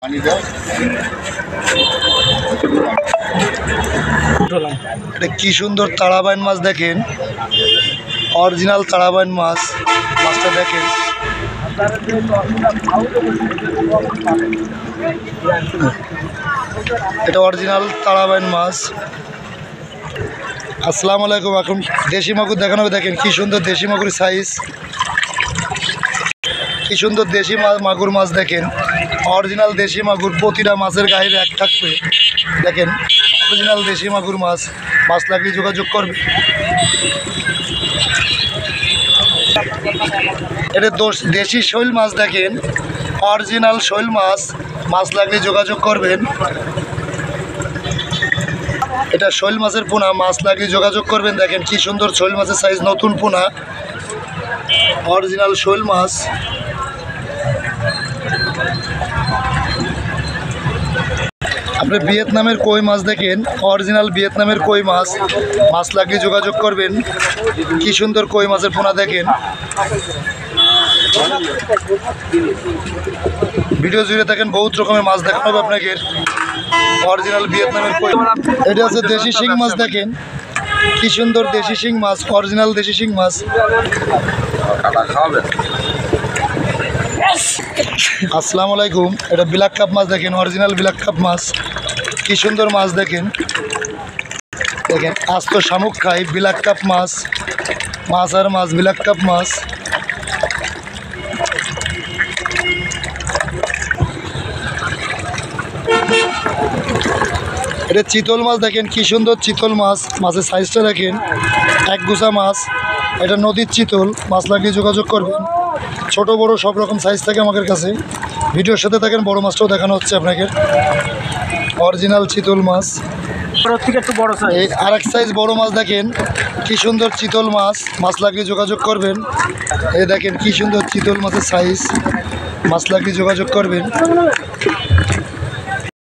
এটা কি সুন্দর তারাবাইন মাছ দেখেন, অরিজিনাল তারাবাইন মাছ। মাছটা দেখেন, এটা অরিজিনাল তারাবাইন মাছ। আসসালামু আলাইকুম। এখন দেশি মাগুর দেখানো হবে, দেখেন কি সুন্দর দেশি মাগুর সাইজ, কি সুন্দর দেশি মাগুর মাছ দেখেন, অরিজিনাল দেশি মাগুর। প্রতিটা মাছের গায়ে এক থাকবে, দেখেন অরিজিনাল দেশি মাগুর মাছ। মাছ লাগলে যোগাযোগ করবে। এটা দেশি শৈল মাছ দেখেন, অরিজিনাল শৈল মাছ। মাছ লাগলে যোগাযোগ করবেন। এটা শৈল মাছের পোনা, মাছ লাগলে যোগাযোগ করবেন। দেখেন কি সুন্দর শৈল মাছের সাইজ, নতুন পোনা, অরিজিনাল শৈল মাছ। আপনি ভিয়েতনামের কই মাছ দেখেন, অরিজিনাল ভিয়েতনামের কই মাছ। মাছ লাগলে যোগাযোগ করবেন। কি সুন্দর কই মাছের পোনা দেখেন। ভিডিও জুড়ে দেখেন, বহুত রকমের মাছ দেখানো হবে আপনাকে। অরিজিনাল ভিয়েতনামের কই। এটা হচ্ছে দেশি শিং মাছ দেখেন, কি সুন্দর দেশি শিং মাছ, অরিজিনাল দেশি শিং মাছ। আসসালামু আলাইকুম। এটা ব্ল্যাক কাপ মাছ দেখেন, অরিজিনাল ব্ল্যাক কাপ মাছ। কি সুন্দর মাছ দেখেন, দেখেন আস্ত শামুক খাই। ব্ল্যাক কাপ মাছ, মাছ আর মাছ, ব্ল্যাক কাপ মাছ। এটা চিতল মাছ দেখেন, কি সুন্দর চিতল মাছ। মাছের সাইজটা দেখেন, এক গুছা মাছ। এটা নদীর চিতল। মাছ লাগিয়ে যোগাযোগ করবেন। ছোট বড় সব রকম সাইজ থাকে আমাদের কাছে। ভিডিওর সাথে থাকেন, বড় মাছটাও দেখানো হচ্ছে আপনাকে। অরিজিনাল চিতল মাছ। এই আর এক সাইজ বড় মাছ দেখেন, কি সুন্দর চিতল মাছ। মাছ লাগিয়ে যোগাযোগ করবেন। এই দেখেন কি সুন্দর চিতল মাছের সাইজ, মাছ লাগিয়ে যোগাযোগ করবেন।